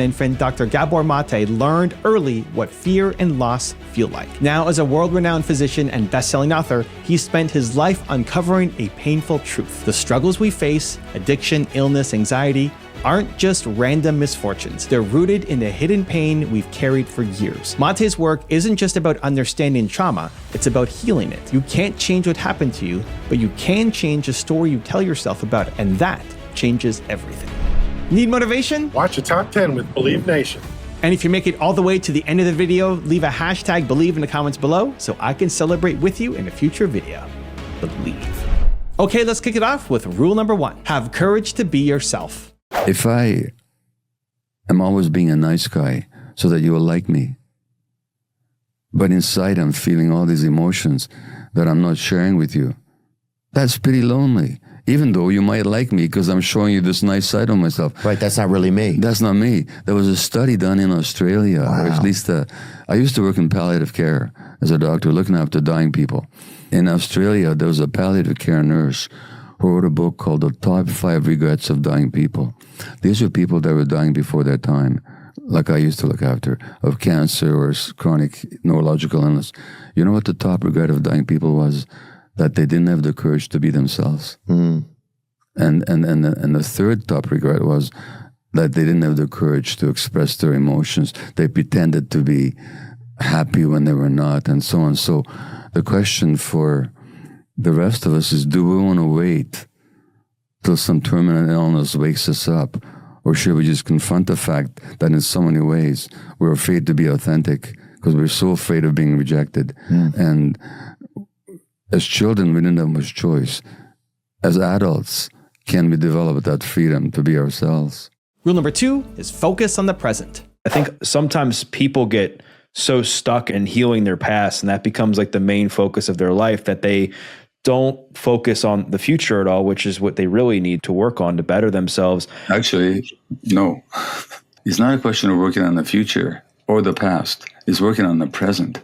infant, Dr. Gabor Mate learned early what fear and loss feel like. Now, as a world-renowned physician and best-selling author, he spent his life uncovering a painful truth. The struggles we face, addiction, illness, anxiety, aren't just random misfortunes. They're rooted in the hidden pain we've carried for years. Mate's work isn't just about understanding trauma, it's about healing it. You can't change what happened to you, but you can change the story you tell yourself about it, and that changes everything. Need motivation? Watch a top 10 with Believe Nation. And if you make it all the way to the end of the video, leave a hashtag Believe in the comments below so I can celebrate with you in a future video. Believe. Okay, let's kick it off with rule number 1. Have courage to be yourself. If I am always being a nice guy so that you will like me, but inside I'm feeling all these emotions that I'm not sharing with you, that's pretty lonely. Even though you might like me because I'm showing you this nice side of myself. Right, that's not really me. That's not me. There was a study done in Australia, Wow. or at least I used to work in palliative care as a doctor looking after dying people. In Australia, there was a palliative care nurse who wrote a book called The Top 5 Regrets of Dying People. These were people that were dying before their time, like I used to look after, of cancer or chronic neurological illness. You know what the top regret of dying people was? That they didn't have the courage to be themselves. And the third top regret was that they didn't have the courage to express their emotions. They pretended to be happy when they were not, and so on. So the question for the rest of us is, do we want to wait till some terminal illness wakes us up? Or should we just confront the fact that in so many ways we're afraid to be authentic because we're so afraid of being rejected? And as children, we didn't have much choice. As adults, can we develop that freedom to be ourselves? Rule number 2 is focus on the present. I think sometimes people get so stuck in healing their past, and that becomes like the main focus of their life, that they don't focus on the future at all, which is what they really need to work on to better themselves. Actually, no. It's not a question of working on the future or the past. It's working on the present.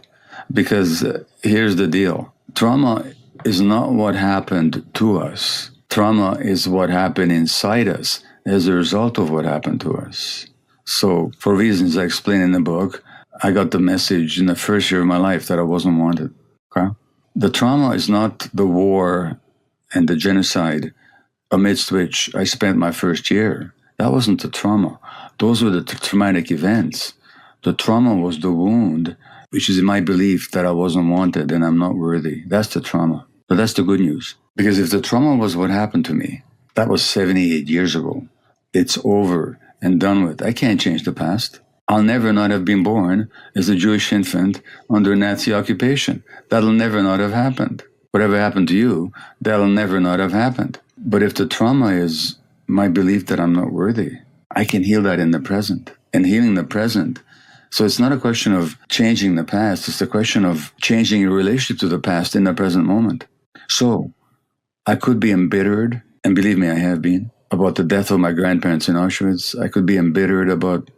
Because here's the deal. Trauma is not what happened to us. Trauma is what happened inside us as a result of what happened to us. So, for reasons I explain in the book, I got the message in the first year of my life that I wasn't wanted. Okay? The trauma is not the war and the genocide amidst which I spent my first year. That wasn't the trauma. Those were the traumatic events. The trauma was the wound, which is in my belief that I wasn't wanted and I'm not worthy. That's the trauma. But that's the good news. Because if the trauma was what happened to me, that was 78 years ago. It's over and done with. I can't change the past. I'll never not have been born as a Jewish infant under Nazi occupation. That'll never not have happened. Whatever happened to you, that'll never not have happened. But if the trauma is my belief that I'm not worthy, I can heal that in the present. And healing the present. So it's not a question of changing the past. It's a question of changing your relationship to the past in the present moment. So I could be embittered, and believe me, I have been, about the death of my grandparents in Auschwitz. I could be embittered about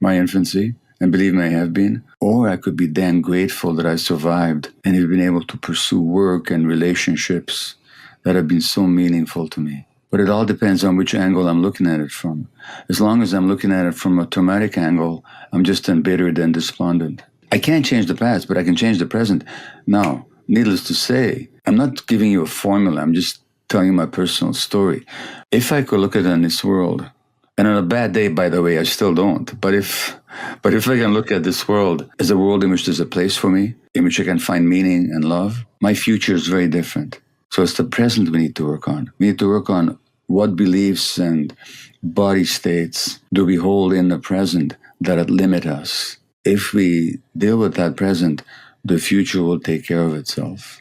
my infancy, and believe me, I have been. Or I could be damn grateful that I survived and have been able to pursue work and relationships that have been so meaningful to me. But it all depends on which angle I'm looking at it from. As long as I'm looking at it from a traumatic angle, I'm just embittered and despondent. I can't change the past, but I can change the present. Now, needless to say, I'm not giving you a formula. I'm just telling you my personal story. If I could look at it in this world, and on a bad day, by the way, I still don't. But if I can look at this world as a world in which there's a place for me, in which I can find meaning and love, my future is very different. So it's the present we need to work on. We need to work on what beliefs and body states do we hold in the present that limit us. If we deal with that present, the future will take care of itself.